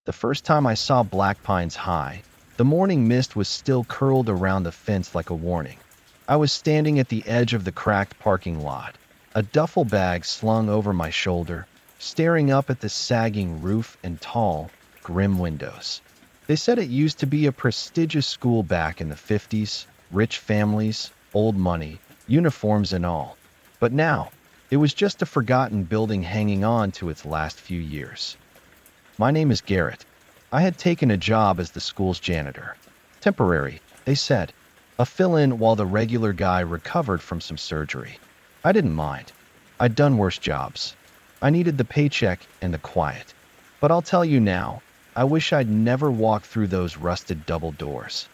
The first time I saw Black Pines High, the morning mist was still curled around the fence like a warning. I was standing at the edge of the cracked parking lot, a duffel bag slung over my shoulder, staring up at the sagging roof and tall, grim windows. They said it used to be a prestigious school back in the 50s, rich families, old money, uniforms and all. But now, it was just a forgotten building hanging on to its last few years. My name is Garrett. I had taken a job as the school's janitor. Temporary, they said. A fill-in while the regular guy recovered from some surgery. I didn't mind. I'd done worse jobs. I needed the paycheck and the quiet. But I'll tell you now, I wish I'd never walked through those rusted double doors.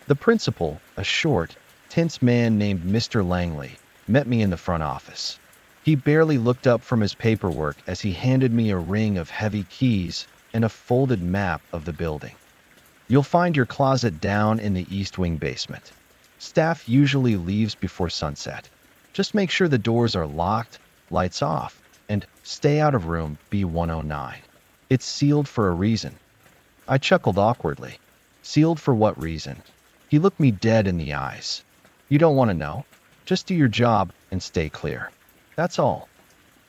The principal, a short, tense man named Mr. Langley, met me in the front office. He barely looked up from his paperwork as he handed me a ring of heavy keys and a folded map of the building. You'll find your closet down in the East Wing basement. Staff usually leaves before sunset. Just make sure the doors are locked, lights off, and stay out of room B109. It's sealed for a reason. I chuckled awkwardly. Sealed for what reason? He looked me dead in the eyes. You don't want to know. Just do your job and stay clear. That's all.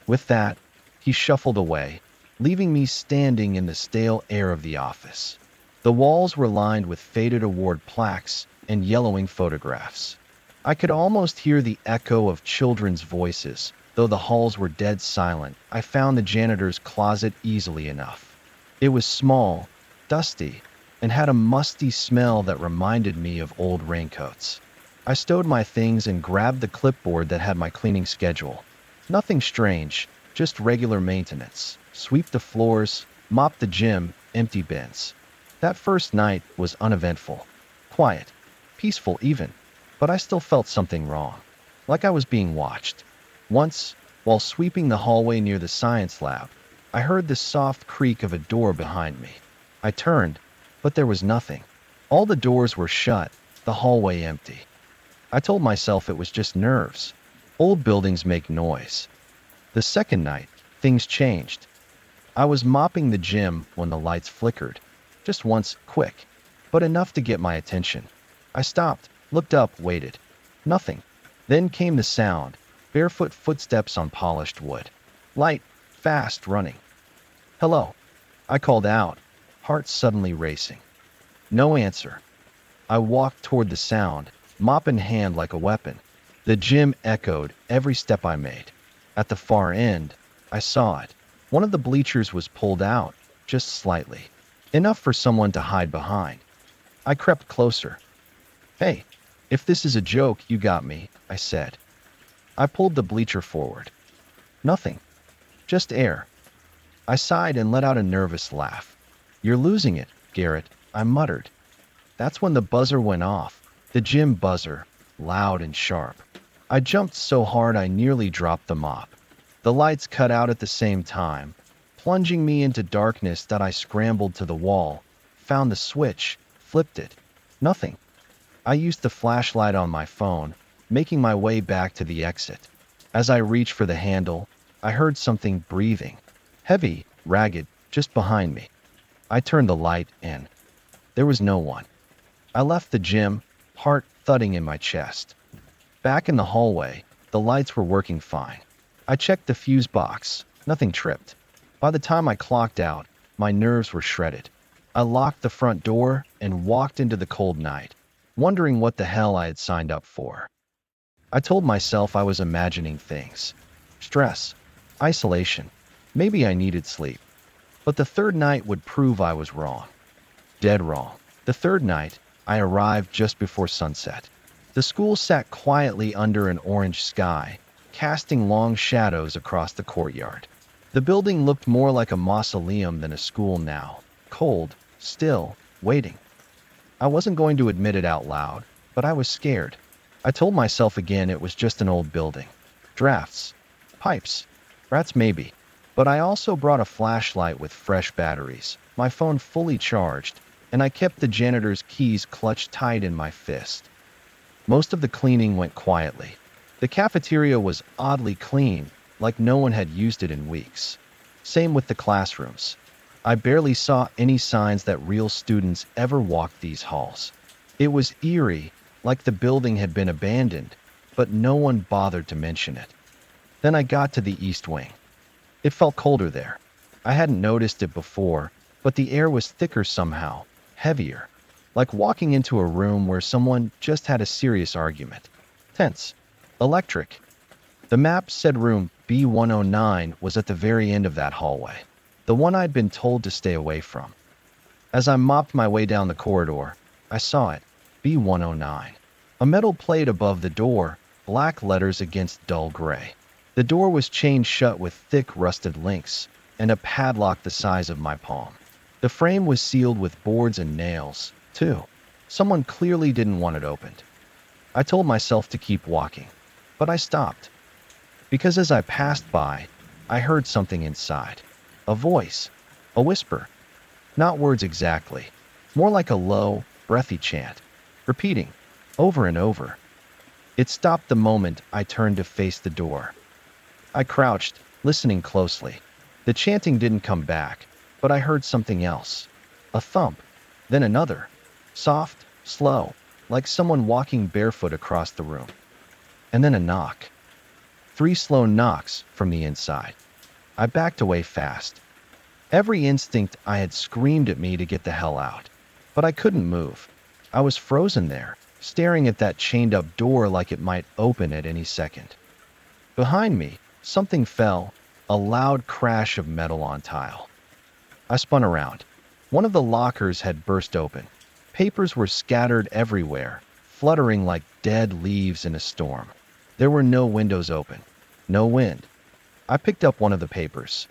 With that, he shuffled away, leaving me standing in the stale air of the office. The walls were lined with faded award plaques and yellowing photographs. I could almost hear the echo of children's voices. Though the halls were dead silent, I found the janitor's closet easily enough. It was small, dusty, and had a musty smell that reminded me of old raincoats. I stowed my things and grabbed the clipboard that had my cleaning schedule. Nothing strange, just regular maintenance. Sweep the floors, mop the gym, empty bins. That first night was uneventful. Quiet. Peaceful even. But I still felt something wrong. Like I was being watched. Once, while sweeping the hallway near the science lab, I heard the soft creak of a door behind me. I turned, but there was nothing. All the doors were shut, the hallway empty. I told myself it was just nerves. Old buildings make noise. The second night, things changed. I was mopping the gym when the lights flickered. Just once, quick, but enough to get my attention. I stopped, looked up, waited. Nothing. Then came the sound. Barefoot footsteps on polished wood. Light, fast, running. Hello. I called out, heart suddenly racing. No answer. I walked toward the sound, mop in hand like a weapon. The gym echoed every step I made. At the far end, I saw it. One of the bleachers was pulled out, just slightly. Enough for someone to hide behind. I crept closer. Hey, if this is a joke, you got me, I said. I pulled the bleacher forward. Nothing. Just air. I sighed and let out a nervous laugh. You're losing it, Garrett, I muttered. That's when the buzzer went off. The gym buzzer, loud and sharp. I jumped so hard I nearly dropped the mop. The lights cut out at the same time, plunging me into darkness that I scrambled to the wall, found the switch, flipped it. Nothing. I used the flashlight on my phone, making my way back to the exit. As I reached for the handle, I heard something breathing. Heavy, ragged, just behind me. I turned the light and there was no one. I left the gym, heart thudding in my chest. Back in the hallway, the lights were working fine. I checked the fuse box. Nothing tripped. By the time I clocked out, my nerves were shredded. I locked the front door and walked into the cold night, wondering what the hell I had signed up for. I told myself I was imagining things. Stress. Isolation. Maybe I needed sleep. But the third night would prove I was wrong. Dead wrong. The third night, I arrived just before sunset. The school sat quietly under an orange sky, casting long shadows across the courtyard. The building looked more like a mausoleum than a school now. Cold, still, waiting. I wasn't going to admit it out loud, but I was scared. I told myself again it was just an old building. Drafts. Pipes. Rats maybe. But I also brought a flashlight with fresh batteries, my phone fully charged, and I kept the janitor's keys clutched tight in my fist. Most of the cleaning went quietly. The cafeteria was oddly clean, like no one had used it in weeks. Same with the classrooms. I barely saw any signs that real students ever walked these halls. It was eerie, like the building had been abandoned, but no one bothered to mention it. Then I got to the East Wing. It felt colder there. I hadn't noticed it before, but the air was thicker somehow, heavier, like walking into a room where someone just had a serious argument. Tense. Electric. The map said room B109 was at the very end of that hallway, the one I'd been told to stay away from. As I mopped my way down the corridor, I saw it, B109. A metal plate above the door, black letters against dull gray. The door was chained shut with thick rusted links, and a padlock the size of my palm. The frame was sealed with boards and nails, too. Someone clearly didn't want it opened. I told myself to keep walking, but I stopped. Because as I passed by, I heard something inside. A voice. A whisper. Not words exactly. More like a low, breathy chant. Repeating. Over and over. It stopped the moment I turned to face the door. I crouched, listening closely. The chanting didn't come back, but I heard something else. A thump. Then another. Soft, slow, like someone walking barefoot across the room. And then a knock. 3 slow knocks from the inside. I backed away fast. Every instinct I had screamed at me to get the hell out. But I couldn't move. I was frozen there, staring at that chained-up door like it might open at any second. Behind me, something fell, a loud crash of metal on tile. I spun around. One of the lockers had burst open. Papers were scattered everywhere, fluttering like dead leaves in a storm. There were no windows open. No wind. I picked up one of the papers.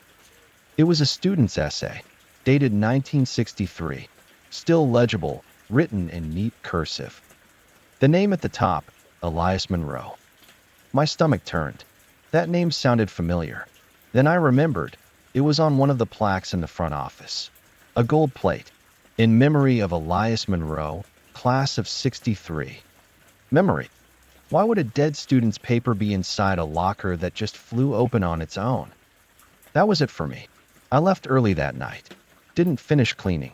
It was a student's essay, dated 1963, still legible, written in neat cursive. The name at the top, Elias Monroe. My stomach turned. That name sounded familiar. Then I remembered. It was on one of the plaques in the front office. A gold plate. In memory of Elias Monroe, class of '63. Memory. Why would a dead student's paper be inside a locker that just flew open on its own? That was it for me. I left early that night. Didn't finish cleaning.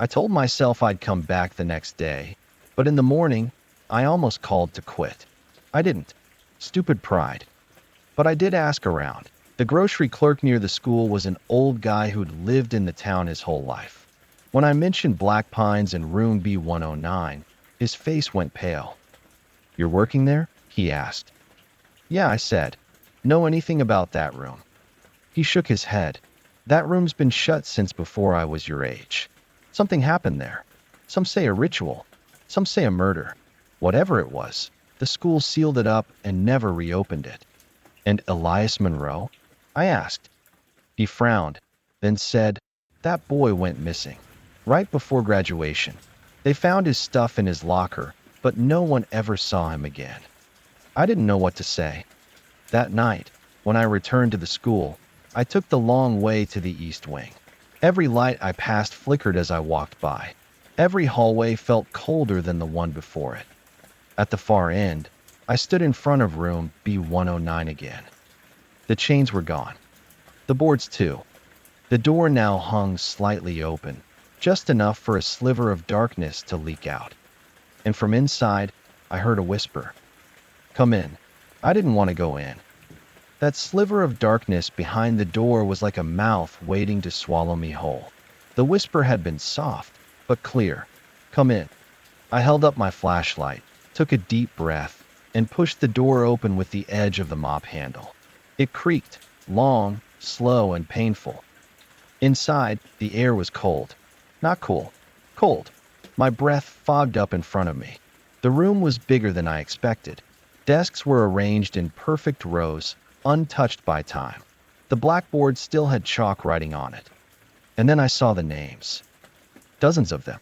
I told myself I'd come back the next day, but in the morning, I almost called to quit. I didn't. Stupid pride. But I did ask around. The grocery clerk near the school was an old guy who'd lived in the town his whole life. When I mentioned Black Pines and room B109, his face went pale. "You're working there?" he asked. "Yeah," I said. "Know anything about that room?" He shook his head. "That room's been shut since before I was your age. Something happened there. Some say a ritual. Some say a murder. Whatever it was, the school sealed it up and never reopened it." "And Elias Monroe?" I asked. He frowned, then said, "That boy went missing. Right before graduation. They found his stuff in his locker, but no one ever saw him again." I didn't know what to say. That night, when I returned to the school, I took the long way to the East Wing. Every light I passed flickered as I walked by. Every hallway felt colder than the one before it. At the far end, I stood in front of room B109 again. The chains were gone. The boards too. The door now hung slightly open, just enough for a sliver of darkness to leak out. And from inside, I heard a whisper. "Come in." I didn't want to go in. That sliver of darkness behind the door was like a mouth waiting to swallow me whole. The whisper had been soft, but clear. "Come in." I held up my flashlight, took a deep breath, and pushed the door open with the edge of the mop handle. It creaked, long, slow, and painful. Inside, the air was cold. Not cool. Cold. My breath fogged up in front of me. The room was bigger than I expected. Desks were arranged in perfect rows, untouched by time. The blackboard still had chalk writing on it. And then I saw the names. Dozens of them.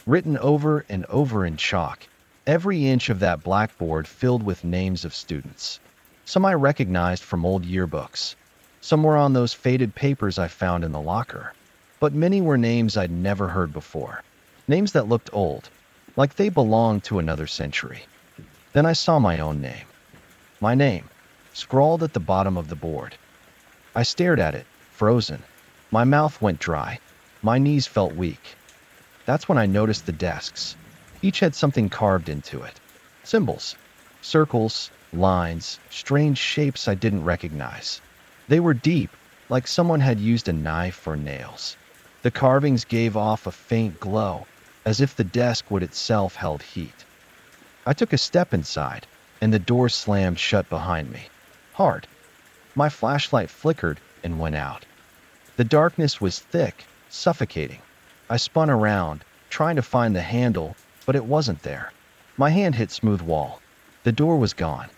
Written over and over in chalk. Every inch of that blackboard filled with names of students. Some I recognized from old yearbooks. Some were on those faded papers I found in the locker. But many were names I'd never heard before. Names that looked old, like they belonged to another century. Then I saw my own name. My name, scrawled at the bottom of the board. I stared at it, frozen. My mouth went dry. My knees felt weak. That's when I noticed the desks. Each had something carved into it. Symbols, circles, lines, strange shapes I didn't recognize. They were deep, like someone had used a knife or nails. The carvings gave off a faint glow, as if the desk would itself held heat. I took a step inside, and the door slammed shut behind me. Hard. My flashlight flickered and went out. The darkness was thick, suffocating. I spun around, trying to find the handle, but it wasn't there. My hand hit smooth wall. The door was gone.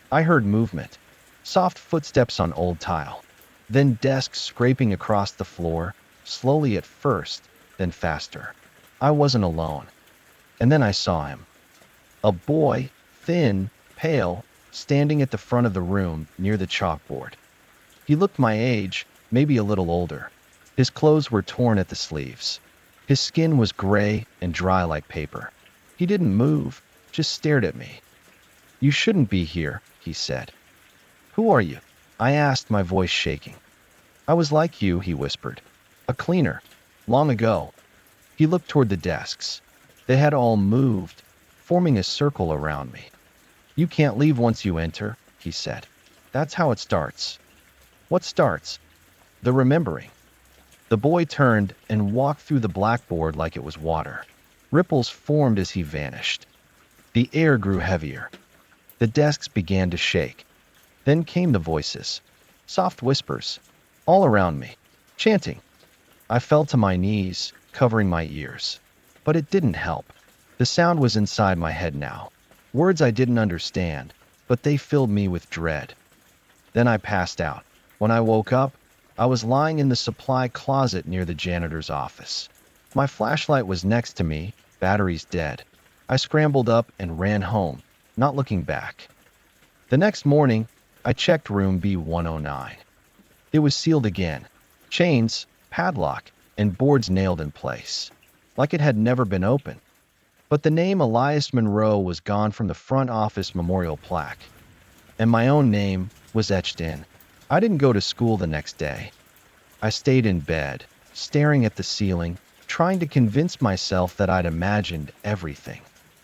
I heard movement. Soft footsteps on old tile. Then desks scraping across the floor, slowly at first, then faster. I wasn't alone. And then I saw him. A boy, thin, pale, standing at the front of the room near the chalkboard. He looked my age, maybe a little older. His clothes were torn at the sleeves. His skin was gray and dry like paper. He didn't move, just stared at me. "You shouldn't be here," he said. "Who are you?" I asked, my voice shaking. "I was like you," he whispered. "A cleaner. Long ago." He looked toward the desks. They had all moved, forming a circle around me. "You can't leave once you enter," he said. "That's how it starts." "What starts?" "The remembering." The boy turned and walked through the blackboard like it was water. Ripples formed as he vanished. The air grew heavier. The desks began to shake. Then came the voices. Soft whispers. All around me. Chanting. I fell to my knees, covering my ears. But it didn't help. The sound was inside my head now. Words I didn't understand, but they filled me with dread. Then I passed out. When I woke up, I was lying in the supply closet near the janitor's office. My flashlight was next to me, batteries dead. I scrambled up and ran home, not looking back. The next morning, I checked room B109. It was sealed again. Chains, padlock, and boards nailed in place, like it had never been opened. But the name Elias Monroe was gone from the front office memorial plaque, and my own name was etched in. I didn't go to school the next day. I stayed in bed, staring at the ceiling, trying to convince myself that I'd imagined everything,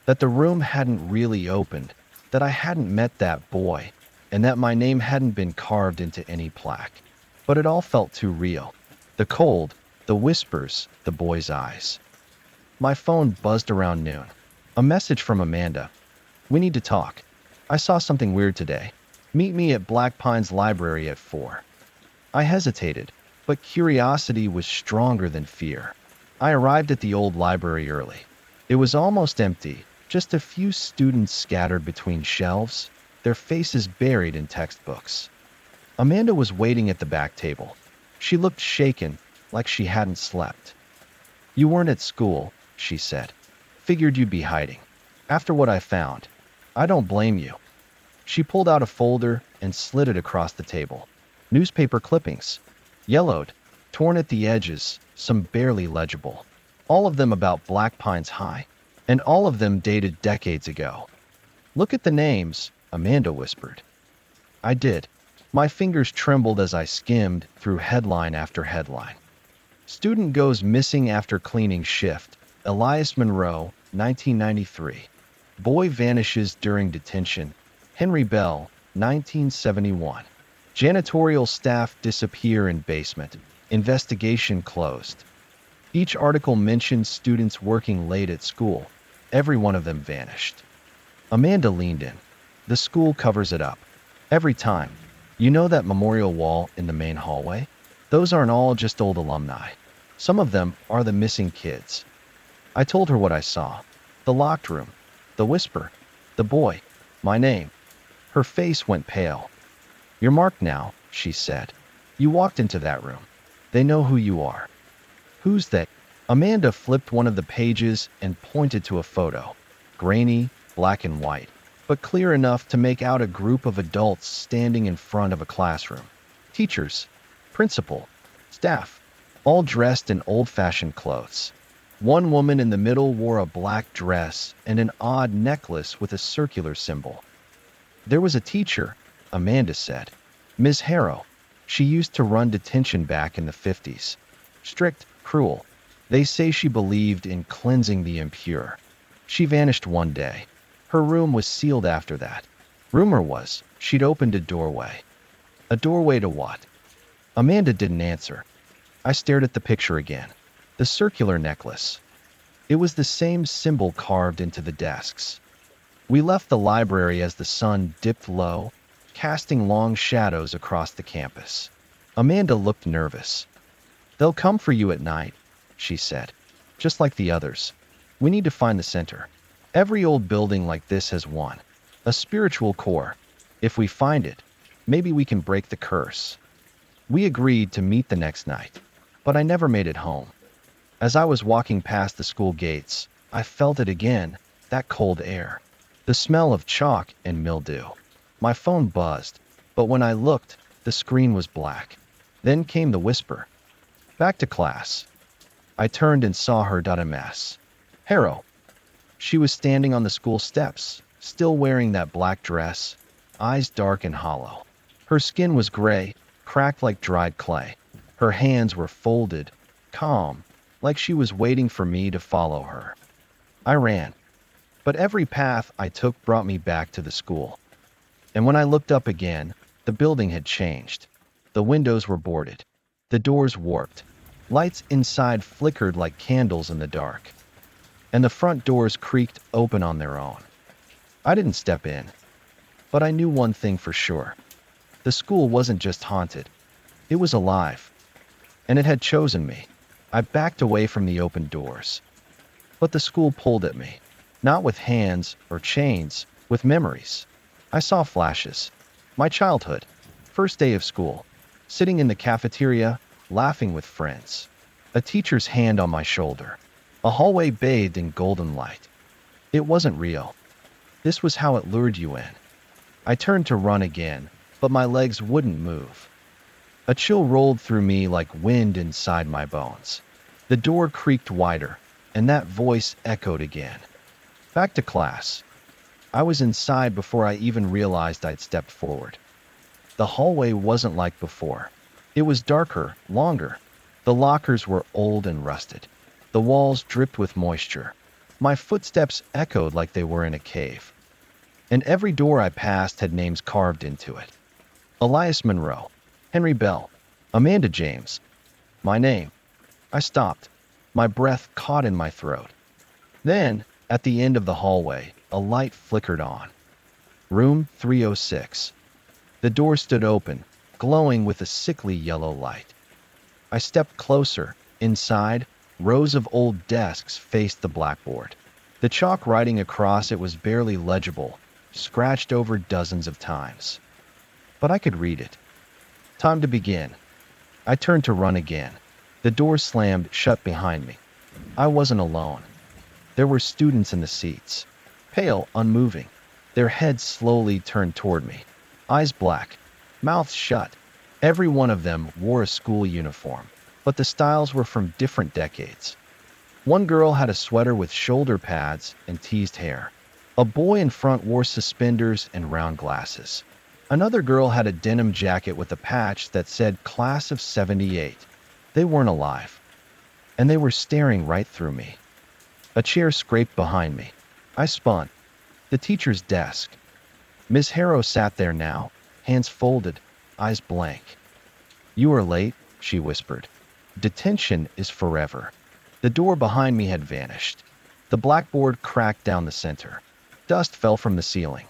that the room hadn't really opened, that I hadn't met that boy, and that my name hadn't been carved into any plaque. But it all felt too real. The cold, the whispers, the boy's eyes. My phone buzzed around noon. A message from Amanda. "We need to talk. I saw something weird today. Meet me at Black Pines Library at 4. I hesitated, but curiosity was stronger than fear. I arrived at the old library early. It was almost empty, just a few students scattered between shelves, their faces buried in textbooks. Amanda was waiting at the back table. She looked shaken, like she hadn't slept. "You weren't at school," she said. "Figured you'd be hiding. After what I found. I don't blame you." She pulled out a folder and slid it across the table. Newspaper clippings. Yellowed, torn at the edges, some barely legible. All of them about Black Pines High, and all of them dated decades ago. "Look at the names," Amanda whispered. I did. My fingers trembled as I skimmed through headline after headline. Student goes missing after cleaning shift. Elias Monroe, 1993. Boy vanishes during detention. Henry Bell, 1971. Janitorial staff disappear in basement. Investigation closed. Each article mentioned students working late at school. Every one of them vanished. Amanda leaned in. "The school covers it up. Every time. You know that memorial wall in the main hallway? Those aren't all just old alumni. Some of them are the missing kids." I told her what I saw. The locked room. The whisper. The boy. My name. Her face went pale. "You're marked now," she said. "You walked into that room. They know who you are." "Who's they?" Amanda flipped one of the pages and pointed to a photo. Grainy, black and white, but clear enough to make out a group of adults standing in front of a classroom. Teachers, principal, staff, all dressed in old-fashioned clothes. One woman in the middle wore a black dress and an odd necklace with a circular symbol. "There was a teacher," Amanda said. "Ms. Harrow. She used to run detention back in the 50s. Strict, cruel. They say she believed in cleansing the impure. She vanished one day. Her room was sealed after that. Rumor was she'd opened a doorway. A doorway to what? Amanda didn't answer. I stared at the picture again. The circular necklace. It was the same symbol carved into the desks. We left the library as the sun dipped low, casting long shadows across the campus. Amanda looked nervous. "They'll come for you at night," she said. "Just like the others. We need to find the center. Every old building like this has one. A spiritual core. If we find it, maybe we can break the curse." We agreed to meet the next night, but I never made it home. As I was walking past the school gates, I felt it again, that cold air. The smell of chalk and mildew. My phone buzzed, but when I looked, the screen was black. Then came the whisper. "Back to class." I turned and saw her. Ms. Harrow. She was standing on the school steps, still wearing that black dress, eyes dark and hollow. Her skin was gray, cracked like dried clay. Her hands were folded, calm, like she was waiting for me to follow her. I ran. But every path I took brought me back to the school. And when I looked up again, the building had changed. The windows were boarded. The doors warped. Lights inside flickered like candles in the dark. And the front doors creaked open on their own. I didn't step in. But I knew one thing for sure. The school wasn't just haunted. It was alive. And it had chosen me. I backed away from the open doors. But the school pulled at me. Not with hands or chains, with memories. I saw flashes. My childhood. First day of school. Sitting in the cafeteria, laughing with friends. A teacher's hand on my shoulder. A hallway bathed in golden light. It wasn't real. This was how it lured you in. I turned to run again, but my legs wouldn't move. A chill rolled through me like wind inside my bones. The door creaked wider, and that voice echoed again. Back to class. I was inside before I even realized I'd stepped forward. The hallway wasn't like before. It was darker, longer. The lockers were old and rusted. The walls dripped with moisture. My footsteps echoed like they were in a cave. And every door I passed had names carved into it. Elias Monroe, Henry Bell, Amanda James. My name. I stopped. My breath caught in my throat. Then, at the end of the hallway, a light flickered on. Room 306. The door stood open, glowing with a sickly yellow light. I stepped closer. Inside, rows of old desks faced the blackboard. The chalk writing across it was barely legible, scratched over dozens of times. But I could read it. Time to begin. I turned to run again. The door slammed shut behind me. I wasn't alone. There were students in the seats, pale, unmoving. Their heads slowly turned toward me. Eyes black, mouths shut. Every one of them wore a school uniform, but the styles were from different decades. One girl had a sweater with shoulder pads and teased hair. A boy in front wore suspenders and round glasses. Another girl had a denim jacket with a patch that said Class of '78. They weren't alive. And they were staring right through me. A chair scraped behind me. I spun. The teacher's desk. Miss Harrow sat there now, hands folded, eyes blank. "You are late," she whispered. "Detention is forever." The door behind me had vanished. The blackboard cracked down the center. Dust fell from the ceiling.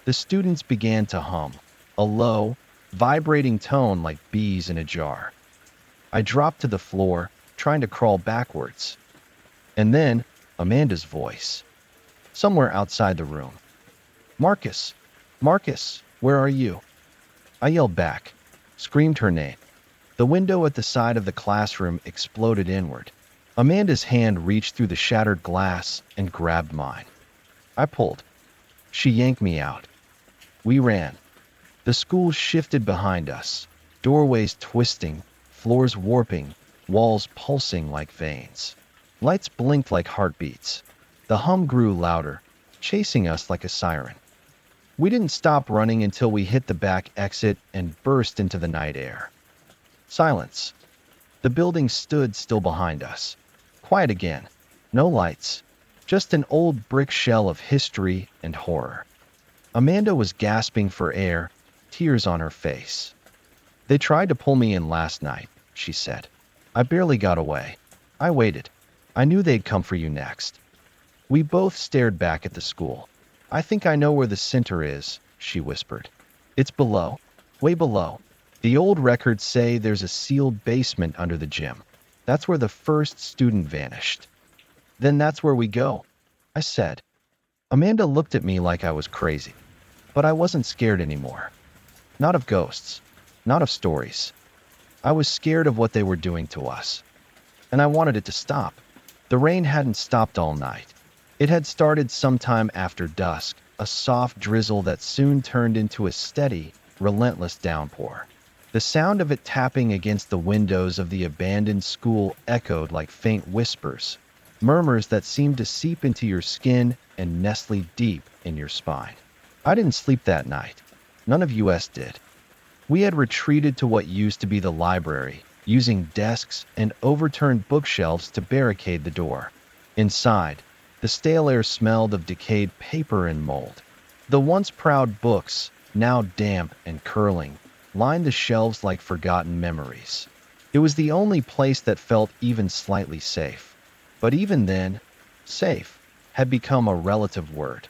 The students began to hum, a low, vibrating tone like bees in a jar. I dropped to the floor, trying to crawl backwards. And then, Amanda's voice. Somewhere outside the room. "Marcus! Marcus! Where are you?" I yelled back, screamed her name. The window at the side of the classroom exploded inward. Amanda's hand reached through the shattered glass and grabbed mine. I pulled. She yanked me out. We ran. The school shifted behind us, doorways twisting, floors warping, walls pulsing like veins. Lights blinked like heartbeats. The hum grew louder, chasing us like a siren. We didn't stop running until we hit the back exit and burst into the night air. Silence. The building stood still behind us. Quiet again. No lights. Just an old brick shell of history and horror. Amanda was gasping for air, tears on her face. "They tried to pull me in last night," she said. "I barely got away. I waited. I knew they'd come for you next." We both stared back at the school. "I think I know where the center is," she whispered. "It's below. Way below. The old records say there's a sealed basement under the gym. That's where the first student vanished." "Then that's where we go," I said. Amanda looked at me like I was crazy. But I wasn't scared anymore. Not of ghosts. Not of stories. I was scared of what they were doing to us. And I wanted it to stop. The rain hadn't stopped all night. It had started sometime after dusk, a soft drizzle that soon turned into a steady, relentless downpour. The sound of it tapping against the windows of the abandoned school echoed like faint whispers, murmurs that seemed to seep into your skin and nestle deep in your spine. I didn't sleep that night. None of us did. We had retreated to what used to be the library, using desks and overturned bookshelves to barricade the door. Inside, the stale air smelled of decayed paper and mold. The once proud books, now damp and curling, lined the shelves like forgotten memories. It was the only place that felt even slightly safe. But even then, safe had become a relative word.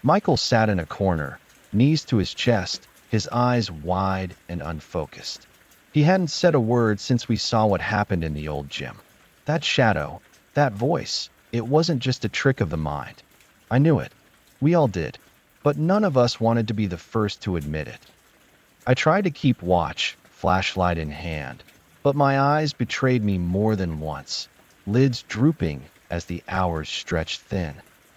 Michael sat in a corner, knees to his chest, his eyes wide and unfocused. He hadn't said a word since we saw what happened in the old gym. That shadow, that voice, it wasn't just a trick of the mind. I knew it. We all did. But none of us wanted to be the first to admit it. I tried to keep watch, flashlight in hand, but my eyes betrayed me more than once, lids drooping as the hours stretched thin.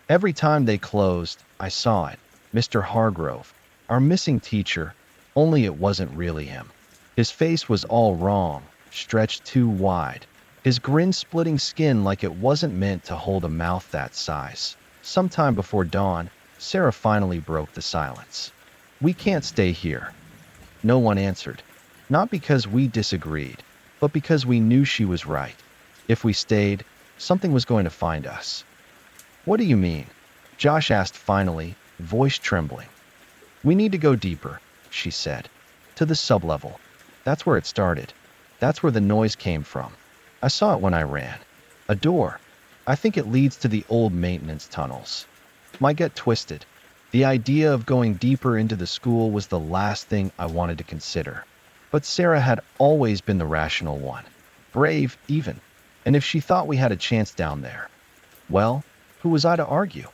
Every time they closed, I saw it. Mr. Hargrove, our missing teacher, only it wasn't really him. His face was all wrong, stretched too wide. His grin-splitting skin like it wasn't meant to hold a mouth that size. Sometime before dawn, Sarah finally broke the silence. "We can't stay here." No one answered. Not because we disagreed, but because we knew she was right. If we stayed, something was going to find us. "What do you mean?" Josh asked finally, voice trembling. "We need to go deeper," she said. "To the sublevel. That's where it started. That's where the noise came from. I saw it when I ran. A door. I think it leads to the old maintenance tunnels." My gut twisted. The idea of going deeper into the school was the last thing I wanted to consider. But Sarah had always been the rational one. Brave, even. And if she thought we had a chance down there, well, who was I to argue?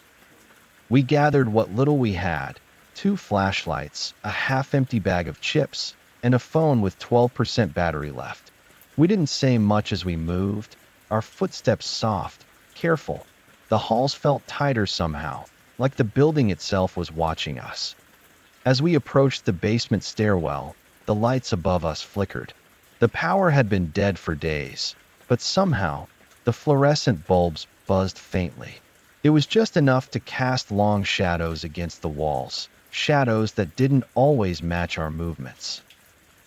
We gathered what little we had, 2 flashlights, a half-empty bag of chips, and a phone with 12% battery left. We didn't say much as we moved, our footsteps soft, careful. The halls felt tighter somehow, like the building itself was watching us. As we approached the basement stairwell, the lights above us flickered. The power had been dead for days, but somehow, the fluorescent bulbs buzzed faintly. It was just enough to cast long shadows against the walls, shadows that didn't always match our movements.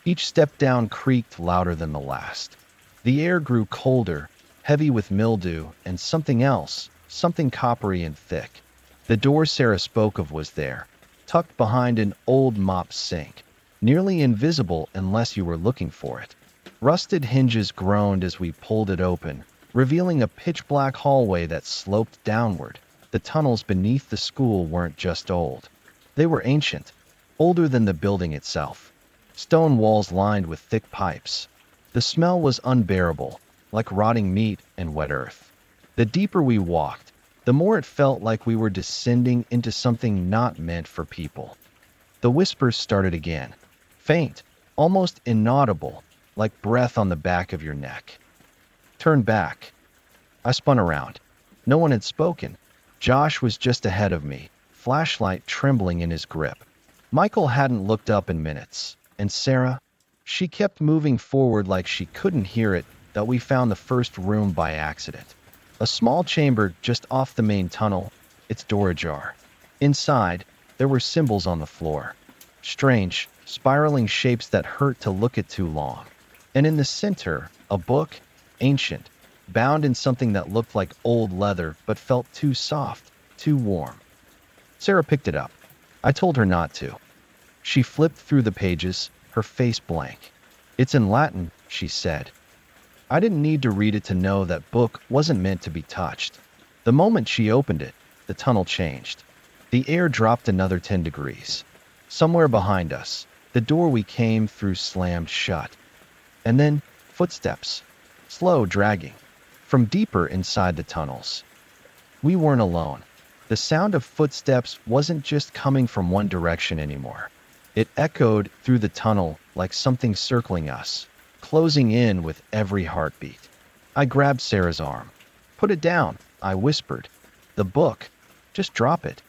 Each step down creaked louder than the last. The air grew colder, heavy with mildew and something else, something coppery and thick. The door Sarah spoke of was there, tucked behind an old mop sink, nearly invisible unless you were looking for it. Rusted hinges groaned as we pulled it open, revealing a pitch-black hallway that sloped downward. The tunnels beneath the school weren't just old. They were ancient, older than the building itself. Stone walls lined with thick pipes. The smell was unbearable, like rotting meat and wet earth. The deeper we walked, the more it felt like we were descending into something not meant for people. The whispers started again, faint, almost inaudible, like breath on the back of your neck. "Turn back." I spun around. No one had spoken. Josh was just ahead of me, flashlight trembling in his grip. Michael hadn't looked up in minutes. And Sarah? She kept moving forward like she couldn't hear it that we found the first room by accident. A small chamber just off the main tunnel, its door ajar. Inside, there were symbols on the floor. Strange, spiraling shapes that hurt to look at too long. And in the center, A book, ancient, bound in something that looked like old leather but felt too soft, too warm. Sarah picked it up. I told her not to. She flipped through the pages, her face blank. "It's in Latin," she said. I didn't need to read it to know that book wasn't meant to be touched. The moment she opened it, the tunnel changed. The air dropped another 10 degrees. Somewhere behind us, the door we came through slammed shut. And then, footsteps. Slow, dragging. From deeper inside the tunnels. We weren't alone. The sound of footsteps wasn't just coming from one direction anymore. It echoed through the tunnel like something circling us, closing in with every heartbeat. I grabbed Sarah's arm. "Put it down," I whispered. "The book. Just drop it."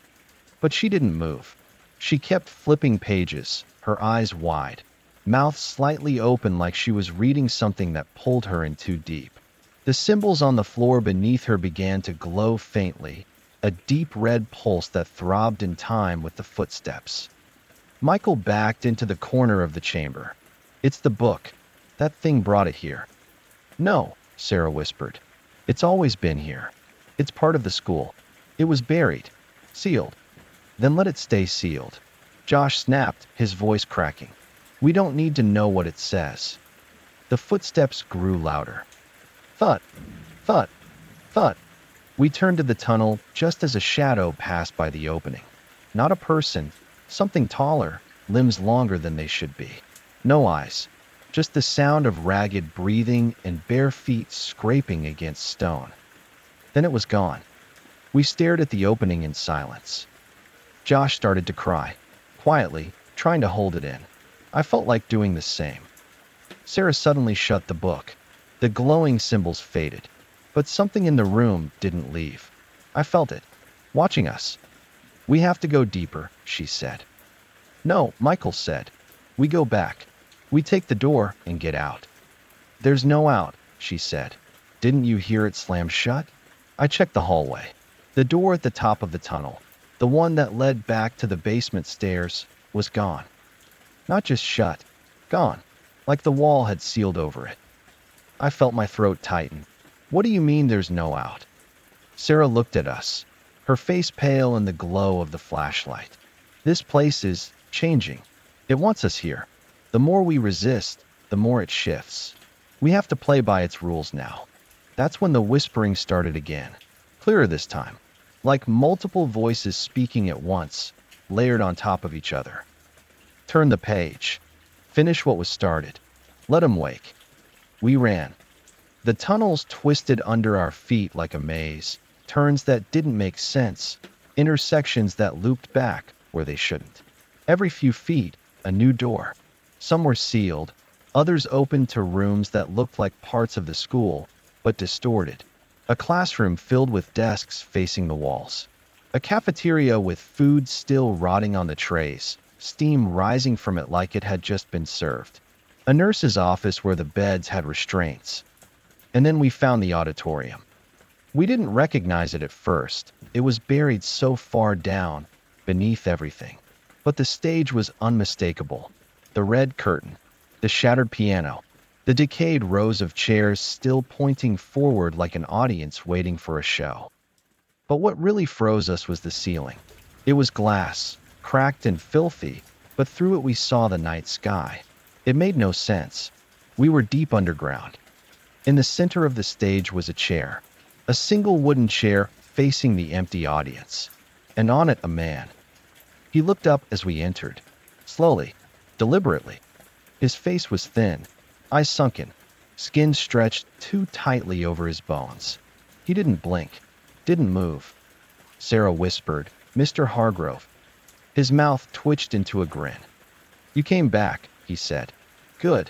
But she didn't move. She kept flipping pages, her eyes wide, mouth slightly open like she was reading something that pulled her in too deep. The symbols on the floor beneath her began to glow faintly, a deep red pulse that throbbed in time with the footsteps. Michael backed into the corner of the chamber. "It's the book. That thing brought it here." "No," Sarah whispered. "It's always been here. It's part of the school. It was buried. Sealed." "Then let it stay sealed." Josh snapped, his voice cracking. "We don't need to know what it says." The footsteps grew louder. Thud, thud, thud. We turned to the tunnel just as a shadow passed by the opening. Not a person, something taller, limbs longer than they should be. No eyes, just the sound of ragged breathing and bare feet scraping against stone. Then it was gone. We stared at the opening in silence. Josh started to cry, quietly, trying to hold it in. I felt like doing the same. Sarah suddenly shut the book. The glowing symbols faded, but something in the room didn't leave. I felt it, watching us. "We have to go deeper," she said. "No," Michael said. "We go back. We take the door and get out." "There's no out," she said. "Didn't you hear it slam shut?" I checked the hallway. The door at the top of the tunnel, the one that led back to the basement stairs, was gone. Not just shut, gone, like the wall had sealed over it. I felt my throat tighten. "What do you mean there's no out?" Sarah looked at us, her face pale in the glow of the flashlight. "This place is changing. It wants us here. The more we resist, the more it shifts. We have to play by its rules now." That's when the whispering started again, clearer this time, like multiple voices speaking at once, layered on top of each other. "Turn the page. Finish what was started. Let 'em wake." We ran. The tunnels twisted under our feet like a maze, turns that didn't make sense, intersections that looped back where they shouldn't. Every few feet, a new door. Some were sealed, others opened to rooms that looked like parts of the school, but distorted. A classroom filled with desks facing the walls. A cafeteria with food still rotting on the trays, steam rising from it like it had just been served. A nurse's office where the beds had restraints. And then we found the auditorium. We didn't recognize it at first. It was buried so far down, beneath everything. But the stage was unmistakable. The red curtain, the shattered piano, the decayed rows of chairs still pointing forward like an audience waiting for a show. But what really froze us was the ceiling. It was glass, cracked and filthy, but through it we saw the night sky. It made no sense. We were deep underground. In the center of the stage was a chair, a single wooden chair facing the empty audience, and on it a man. He looked up as we entered, slowly, deliberately. His face was thin, eyes sunken, skin stretched too tightly over his bones. He didn't blink, didn't move. Sarah whispered, "Mr. Hargrove." His mouth twitched into a grin. "You came back," he said. "Good."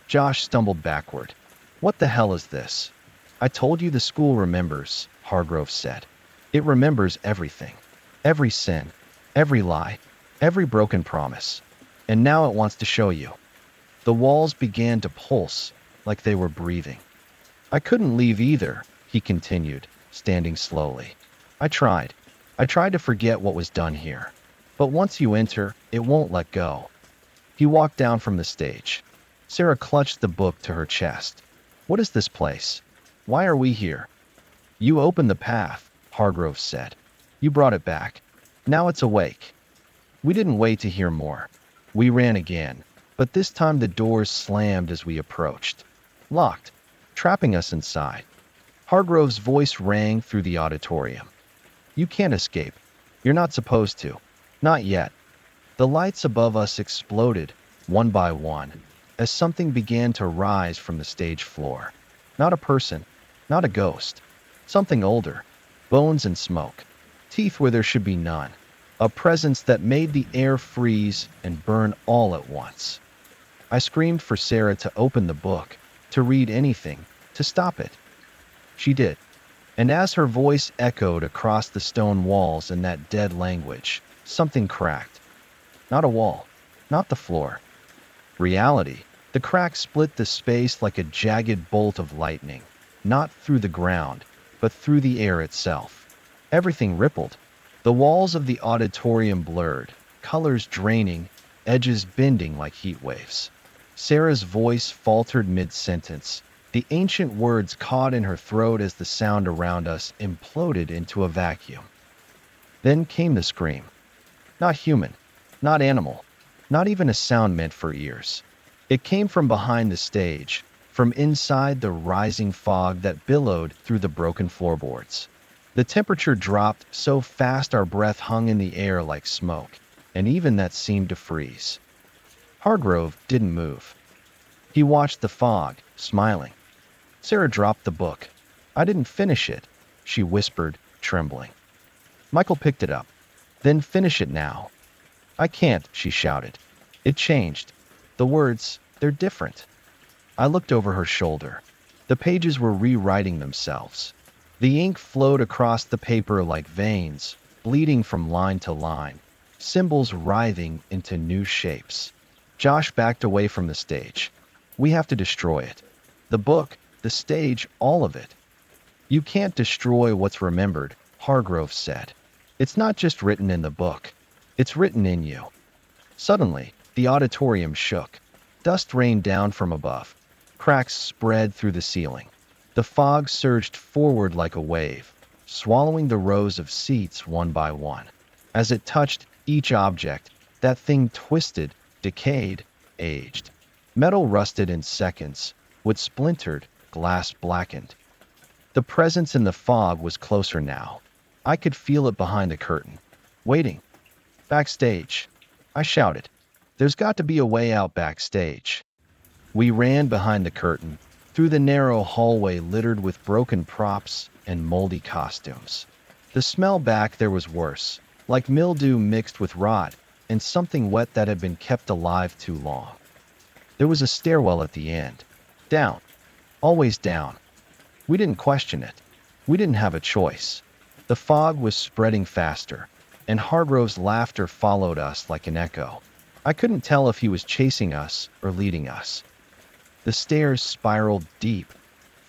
Josh stumbled backward. "What the hell is this?" "I told you the school remembers," Hargrove said. "It remembers everything. Every sin, every lie, every broken promise. And now it wants to show you." The walls began to pulse, like they were breathing. "I couldn't leave either," he continued, standing slowly. I tried to forget what was done here. But once you enter, it won't let go." He walked down from the stage. Sarah clutched the book to her chest. What is this place? Why are we here? You opened the path, Hargrove said. You brought it back. Now it's awake. We didn't wait to hear more. We ran again, but this time the doors slammed as we approached. Locked, trapping us inside. Hargrove's voice rang through the auditorium. You can't escape. You're not supposed to. Not yet. The lights above us exploded, one by one, as something began to rise from the stage floor. Not a person, not a ghost. Something older. Bones and smoke. Teeth where there should be none. A presence that made the air freeze and burn all at once. I screamed for Sarah to open the book, to read anything, to stop it. She did. And as her voice echoed across the stone walls in that dead language, something cracked. Not a wall, not the floor. Reality. The crack split the space like a jagged bolt of lightning, not through the ground, but through the air itself. Everything rippled. The walls of the auditorium blurred, colors draining, edges bending like heat waves. Sarah's voice faltered mid-sentence, the ancient words caught in her throat as the sound around us imploded into a vacuum. Then came the scream. Not human, not animal, not even a sound meant for ears. It came from behind the stage, from inside the rising fog that billowed through the broken floorboards. The temperature dropped so fast our breath hung in the air like smoke, and even that seemed to freeze. Hargrove didn't move. He watched the fog, smiling. Sarah dropped the book. I didn't finish it, she whispered, trembling. Michael picked it up. Then finish it now. I can't, she shouted. It changed. The words, they're different. I looked over her shoulder. The pages were rewriting themselves. The ink flowed across the paper like veins, bleeding from line to line, symbols writhing into new shapes. Josh backed away from the stage. We have to destroy it. The book, the stage, all of it. You can't destroy what's remembered, Hargrove said. It's not just written in the book. It's written in you. Suddenly, the auditorium shook. Dust rained down from above. Cracks spread through the ceiling. The fog surged forward like a wave, swallowing the rows of seats one by one. As it touched each object, that thing twisted, decayed, aged. Metal rusted in seconds, wood splintered, glass blackened. The presence in the fog was closer now. I could feel it behind the curtain. Waiting. Backstage. I shouted. There's got to be a way out backstage. We ran behind the curtain, through the narrow hallway littered with broken props and moldy costumes. The smell back there was worse, like mildew mixed with rot and something wet that had been kept alive too long. There was a stairwell at the end. Down. Always down. We didn't question it. We didn't have a choice. The fog was spreading faster, and Hargrove's laughter followed us like an echo. I couldn't tell if he was chasing us or leading us. The stairs spiraled deep,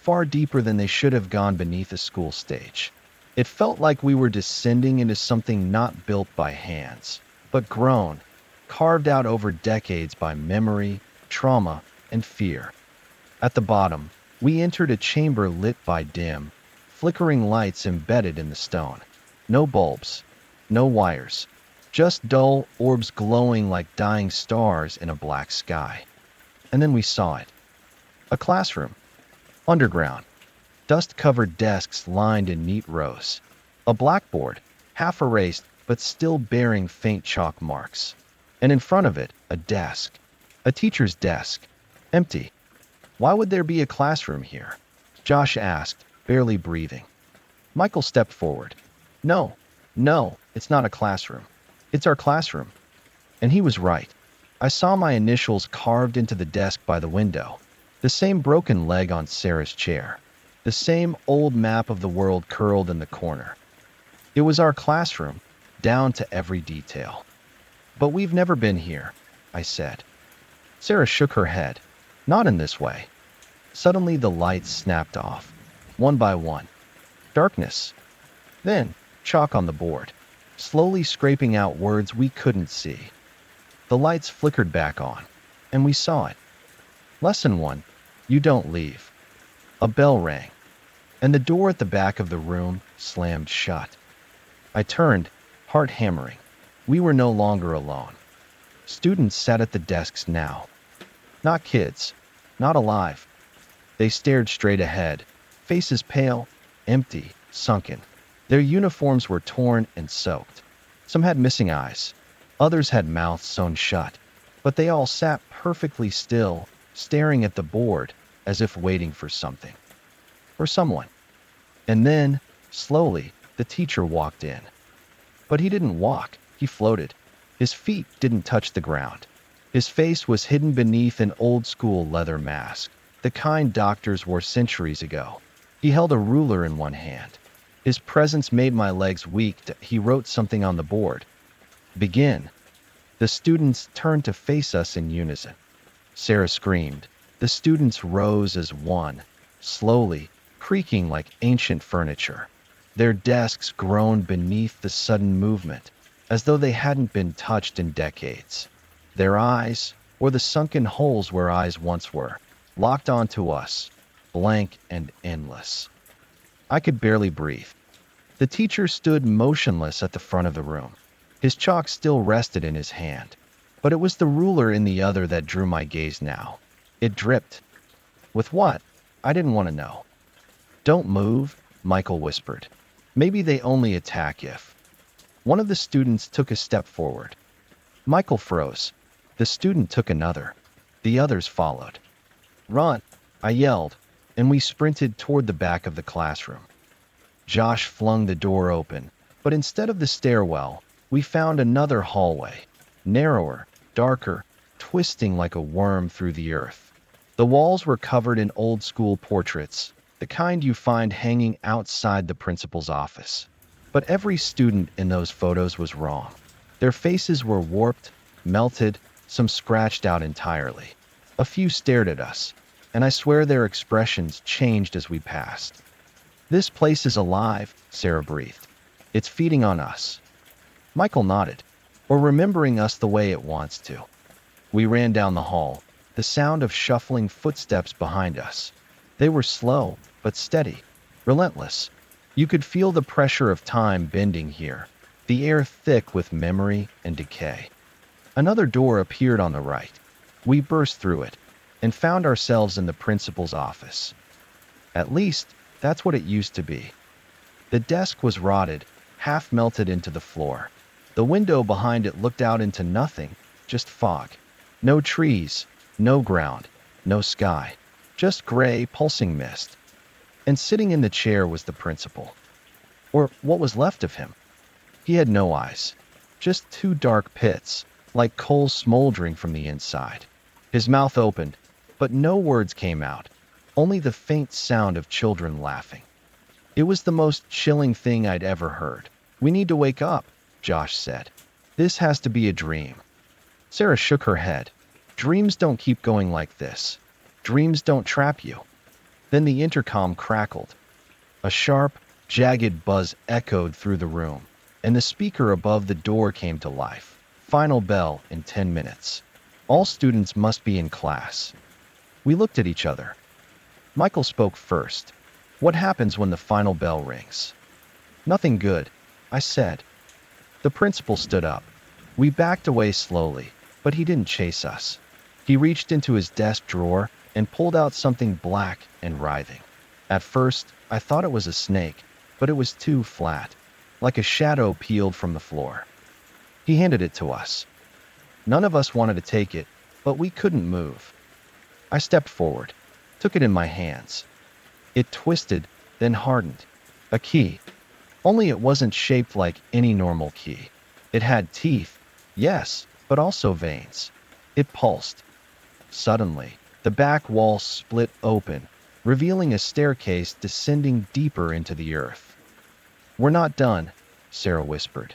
far deeper than they should have gone beneath a school stage. It felt like we were descending into something not built by hands, but grown, carved out over decades by memory, trauma, and fear. At the bottom, we entered a chamber lit by dim, flickering lights embedded in the stone. No bulbs, no wires, just dull orbs glowing like dying stars in a black sky. And then we saw it. A classroom. Underground. Dust-covered desks lined in neat rows. A blackboard, half erased but still bearing faint chalk marks. And in front of it, a desk. A teacher's desk. Empty. Why would there be a classroom here? Josh asked, barely breathing. Michael stepped forward. No, it's not a classroom. It's our classroom. And he was right. I saw my initials carved into the desk by the window. The same broken leg on Sarah's chair. The same old map of the world curled in the corner. It was our classroom, down to every detail. But we've never been here, I said. Sarah shook her head. Not in this way. Suddenly the lights snapped off, one by one. Darkness. Then, chalk on the board, slowly scraping out words we couldn't see. The lights flickered back on, and we saw it. Lesson 1. You don't leave. A bell rang, and the door at the back of the room slammed shut. I turned, heart hammering. We were no longer alone. Students sat at the desks now. Not kids, not alive. They stared straight ahead, faces pale, empty, sunken. Their uniforms were torn and soaked. Some had missing eyes. Others had mouths sewn shut. But they all sat perfectly still, staring at the board, as if waiting for something. Or someone. And then, slowly, the teacher walked in. But he didn't walk, he floated. His feet didn't touch the ground. His face was hidden beneath an old-school leather mask, the kind doctors wore centuries ago. He held a ruler in one hand. His presence made my legs weak. He wrote something on the board. Begin. The students turned to face us in unison. Sarah screamed. The students rose as one, slowly, creaking like ancient furniture. Their desks groaned beneath the sudden movement, as though they hadn't been touched in decades. Their eyes, or the sunken holes where eyes once were, locked onto us, blank and endless. I could barely breathe. The teacher stood motionless at the front of the room. His chalk still rested in his hand, but it was the ruler in the other that drew my gaze now. It dripped. With what? I didn't want to know. Don't move, Michael whispered. Maybe they only attack if. One of the students took a step forward. Michael froze. The student took another. The others followed. Run, I yelled, and we sprinted toward the back of the classroom. Josh flung the door open, but instead of the stairwell, we found another hallway, narrower, darker, twisting like a worm through the earth. The walls were covered in old-school portraits, the kind you find hanging outside the principal's office. But every student in those photos was wrong. Their faces were warped, melted, some scratched out entirely. A few stared at us, and I swear their expressions changed as we passed. This place is alive, Sarah breathed. It's feeding on us. Michael nodded, or remembering us the way it wants to. We ran down the hall, the sound of shuffling footsteps behind us. They were slow, but steady, relentless. You could feel the pressure of time bending here, the air thick with memory and decay. Another door appeared on the right. We burst through it, and found ourselves in the principal's office. At least, that's what it used to be. The desk was rotted, half melted into the floor. The window behind it looked out into nothing, just fog. No trees, no ground, no sky, just gray, pulsing mist. And sitting in the chair was the principal. Or what was left of him. He had no eyes, just two dark pits, like coals smoldering from the inside. His mouth opened, but no words came out, only the faint sound of children laughing. It was the most chilling thing I'd ever heard. We need to wake up, Josh said. This has to be a dream. Sarah shook her head. Dreams don't keep going like this. Dreams don't trap you. Then the intercom crackled. A sharp, jagged buzz echoed through the room, and the speaker above the door came to life. Final bell in 10 minutes. All students must be in class. We looked at each other. Michael spoke first. What happens when the final bell rings? Nothing good, I said. The principal stood up. We backed away slowly, but he didn't chase us. He reached into his desk drawer and pulled out something black and writhing. At first, I thought it was a snake, but it was too flat, like a shadow peeled from the floor. He handed it to us. None of us wanted to take it, but we couldn't move. I stepped forward, took it in my hands. It twisted, then hardened. A key. Only it wasn't shaped like any normal key. It had teeth, yes, but also veins. It pulsed. Suddenly, the back wall split open, revealing a staircase descending deeper into the earth. We're not done, Sarah whispered.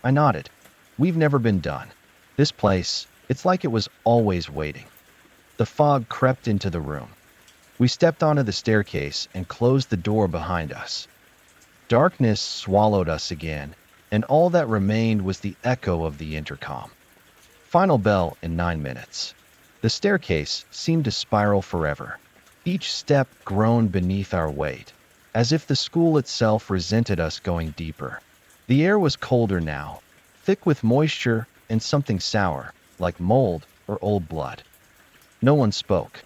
I nodded. We've never been done. This place, it's like it was always waiting. The fog crept into the room. We stepped onto the staircase and closed the door behind us. Darkness swallowed us again, and all that remained was the echo of the intercom. Final bell in 9 minutes. The staircase seemed to spiral forever. Each step groaned beneath our weight, as if the school itself resented us going deeper. The air was colder now, thick with moisture and something sour, like mold or old blood. No one spoke.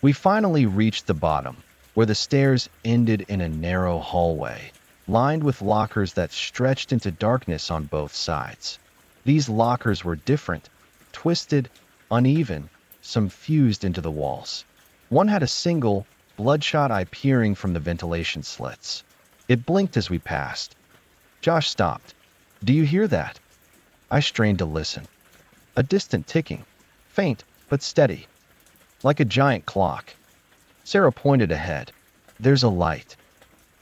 We finally reached the bottom, where the stairs ended in a narrow hallway, lined with lockers that stretched into darkness on both sides. These lockers were different, twisted, uneven, some fused into the walls. One had a single, bloodshot eye peering from the ventilation slits. It blinked as we passed. Josh stopped. "Do you hear that?" I strained to listen. A distant ticking, faint but steady, like a giant clock. Sarah pointed ahead. "There's a light."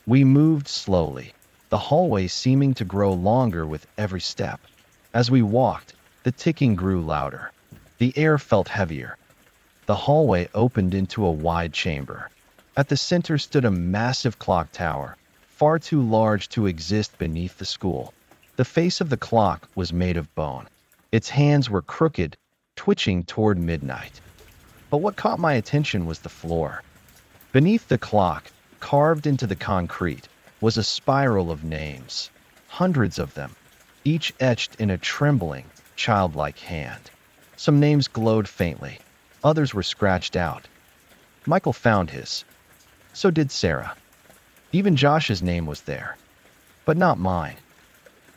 We moved slowly, the hallway seeming to grow longer with every step. As we walked, the ticking grew louder. The air felt heavier. The hallway opened into a wide chamber. At the center stood a massive clock tower, far too large to exist beneath the school. The face of the clock was made of bone. Its hands were crooked, twitching toward midnight. But what caught my attention was the floor. Beneath the clock, carved into the concrete, was a spiral of names, hundreds of them, each etched in a trembling, childlike hand. Some names glowed faintly, others were scratched out. Michael found his. So did Sarah. Even Josh's name was there, but not mine.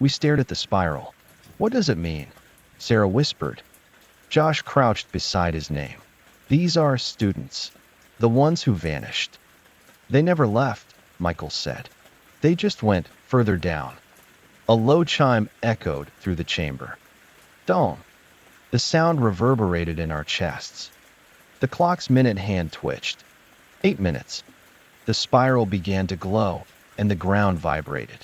We stared at the spiral. "What does it mean?" Sarah whispered. Josh crouched beside his name. "These are students, the ones who vanished." "They never left," Michael said. "They just went further down." A low chime echoed through the chamber. Dong! The sound reverberated in our chests. The clock's minute hand twitched. 8 minutes. The spiral began to glow, and the ground vibrated.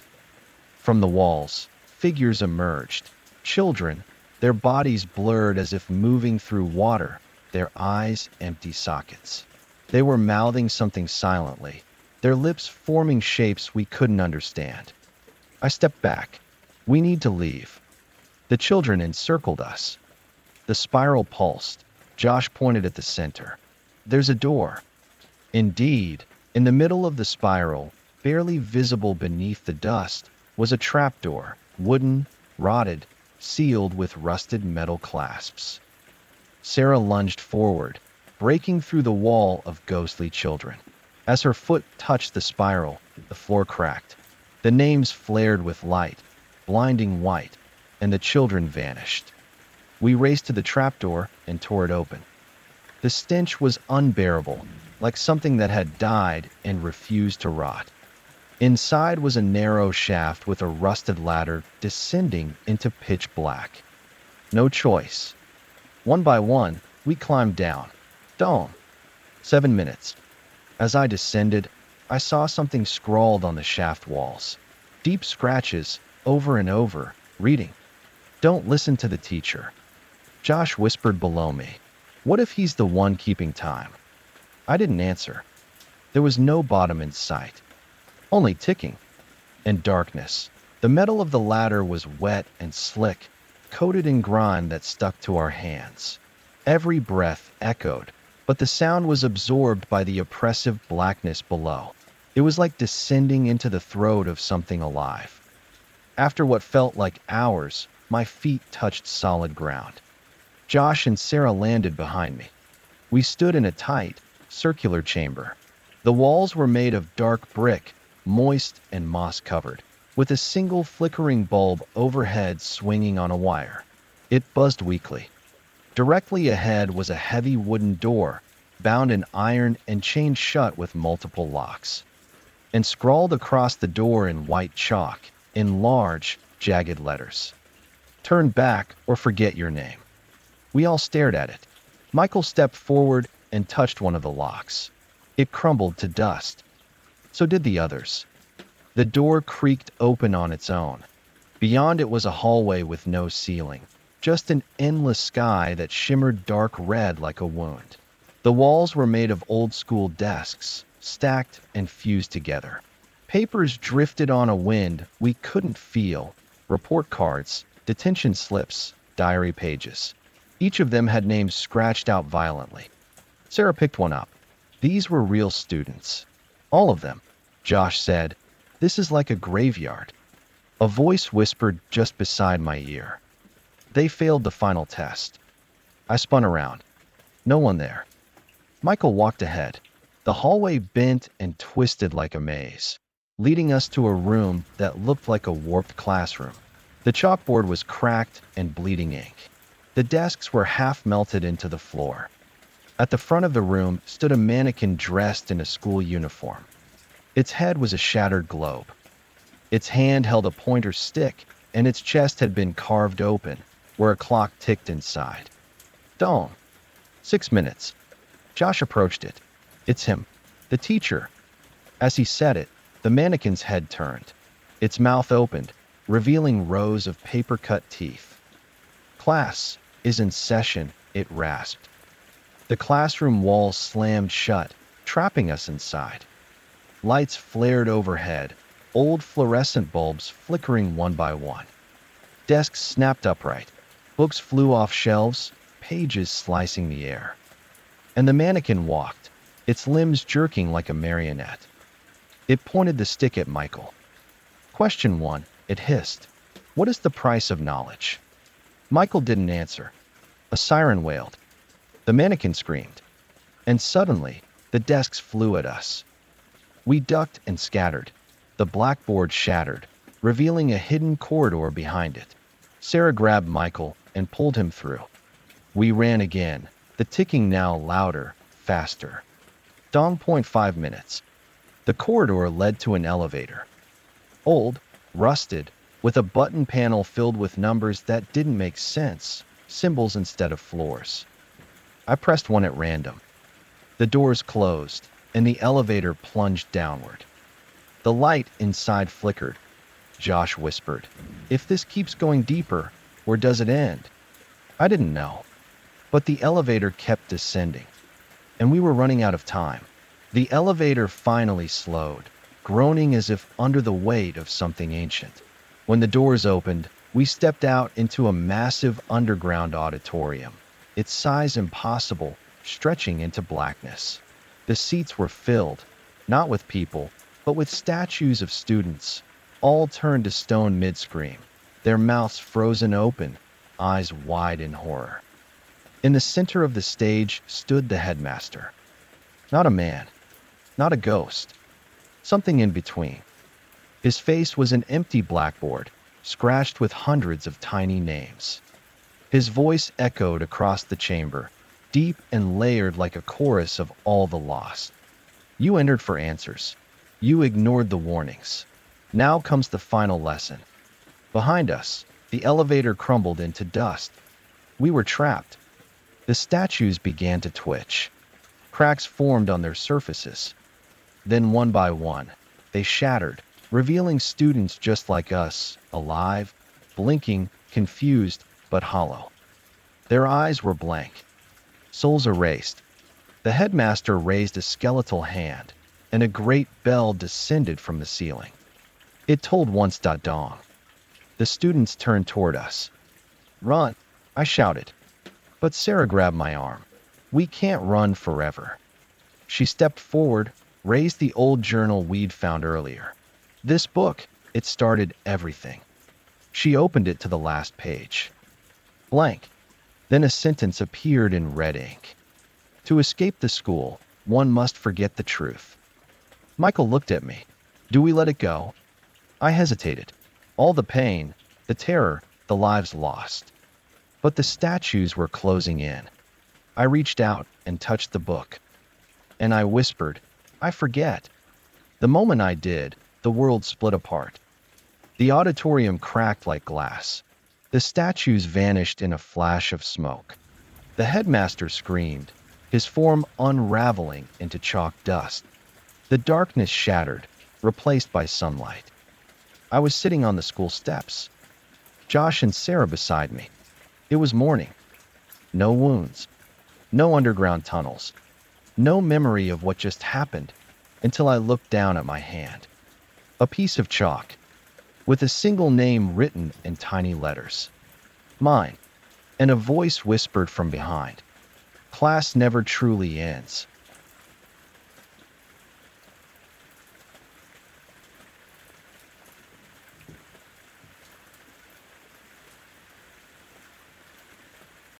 From the walls, figures emerged. Children, their bodies blurred as if moving through water, their eyes empty sockets. They were mouthing something silently, their lips forming shapes we couldn't understand. I stepped back. "We need to leave." The children encircled us. The spiral pulsed. Josh pointed at the center. "There's a door." Indeed, in the middle of the spiral, barely visible beneath the dust, was a trapdoor, wooden, rotted, sealed with rusted metal clasps. Sarah lunged forward, breaking through the wall of ghostly children. As her foot touched the spiral, the floor cracked. The names flared with light, blinding white, and the children vanished. We raced to the trapdoor and tore it open. The stench was unbearable, like something that had died and refused to rot. Inside was a narrow shaft with a rusted ladder descending into pitch black. No choice. One by one, we climbed down. Dawn. 7 minutes. As I descended, I saw something scrawled on the shaft walls. Deep scratches, over and over, reading, "Don't listen to the teacher." Josh whispered below me, "What if he's the one keeping time?" I didn't answer. There was no bottom in sight. Only ticking. And darkness. The metal of the ladder was wet and slick, coated in grime that stuck to our hands. Every breath echoed, but the sound was absorbed by the oppressive blackness below. It was like descending into the throat of something alive. After what felt like hours, my feet touched solid ground. Josh and Sarah landed behind me. We stood in a tight, circular chamber. The walls were made of dark brick, moist and moss-covered, with a single flickering bulb overhead swinging on a wire. It buzzed weakly. Directly ahead was a heavy wooden door, bound in iron and chained shut with multiple locks. And scrawled across the door in white chalk, in large, jagged letters, "Turn back or forget your name." We all stared at it. Michael stepped forward and touched one of the locks. It crumbled to dust. So did the others. The door creaked open on its own. Beyond it was a hallway with no ceiling, just an endless sky that shimmered dark red like a wound. The walls were made of old-school desks, stacked and fused together. Papers drifted on a wind we couldn't feel, report cards, detention slips, diary pages. Each of them had names scratched out violently. Sarah picked one up. These were real students. All of them. Josh said, "This is like a graveyard." A voice whispered just beside my ear. They failed the final test. I spun around. No one there. Michael walked ahead. The hallway bent and twisted like a maze, leading us to a room that looked like a warped classroom. The chalkboard was cracked and bleeding ink. The desks were half melted into the floor. At the front of the room stood a mannequin dressed in a school uniform. Its head was a shattered globe. Its hand held a pointer stick, and its chest had been carved open, where a clock ticked inside. Dong. 6 minutes. Josh approached it. "It's him. The teacher." As he said it, the mannequin's head turned. Its mouth opened, revealing rows of paper-cut teeth. "Class is in session," it rasped. The classroom walls slammed shut, trapping us inside. Lights flared overhead, old fluorescent bulbs flickering one by one. Desks snapped upright. Books flew off shelves, pages slicing the air. And the mannequin walked, its limbs jerking like a marionette. It pointed the stick at Michael. "Question 1, it hissed. "What is the price of knowledge?" Michael didn't answer. A siren wailed. The mannequin screamed. And suddenly, the desks flew at us. We ducked and scattered. The blackboard shattered, revealing a hidden corridor behind it. Sarah grabbed Michael and pulled him through. We ran again, the ticking now louder, faster. Dong. 5 minutes. The corridor led to an elevator. Old, rusted, with a button panel filled with numbers that didn't make sense, symbols instead of floors. I pressed one at random. The doors closed, and the elevator plunged downward. The light inside flickered. Josh whispered, "If this keeps going deeper, where does it end?" I didn't know. But the elevator kept descending, and we were running out of time. The elevator finally slowed, groaning as if under the weight of something ancient. When the doors opened, we stepped out into a massive underground auditorium, its size impossible, stretching into blackness. The seats were filled, not with people, but with statues of students, all turned to stone mid-scream, their mouths frozen open, eyes wide in horror. In the center of the stage stood the headmaster. Not a man, not a ghost, something in between. His face was an empty blackboard, scratched with hundreds of tiny names. His voice echoed across the chamber, deep and layered like a chorus of all the lost. "You entered for answers. You ignored the warnings. Now comes the final lesson." Behind us, the elevator crumbled into dust. We were trapped. The statues began to twitch. Cracks formed on their surfaces. Then one by one, they shattered, revealing students just like us, alive, blinking, confused, but hollow. Their eyes were blank, souls erased. The headmaster raised a skeletal hand, and a great bell descended from the ceiling. It told once. Dong. The students turned toward us. "Run!" I shouted. But Sarah grabbed my arm. "We can't run forever." She stepped forward, raised the old journal we'd found earlier. "This book, it started everything." She opened it to the last page. Blank. Then a sentence appeared in red ink. "To escape the school, one must forget the truth." Michael looked at me. "Do we let it go?" I hesitated. All the pain, the terror, the lives lost. But the statues were closing in. I reached out and touched the book. And I whispered, "I forget." The moment I did, the world split apart. The auditorium cracked like glass. The statues vanished in a flash of smoke. The headmaster screamed, his form unraveling into chalk dust. The darkness shattered, replaced by sunlight. I was sitting on the school steps. Josh and Sarah beside me. It was morning. No wounds. No underground tunnels. No memory of what just happened until I looked down at my hand. A piece of chalk, with a single name written in tiny letters. Mine. And a voice whispered from behind. "Class never truly ends."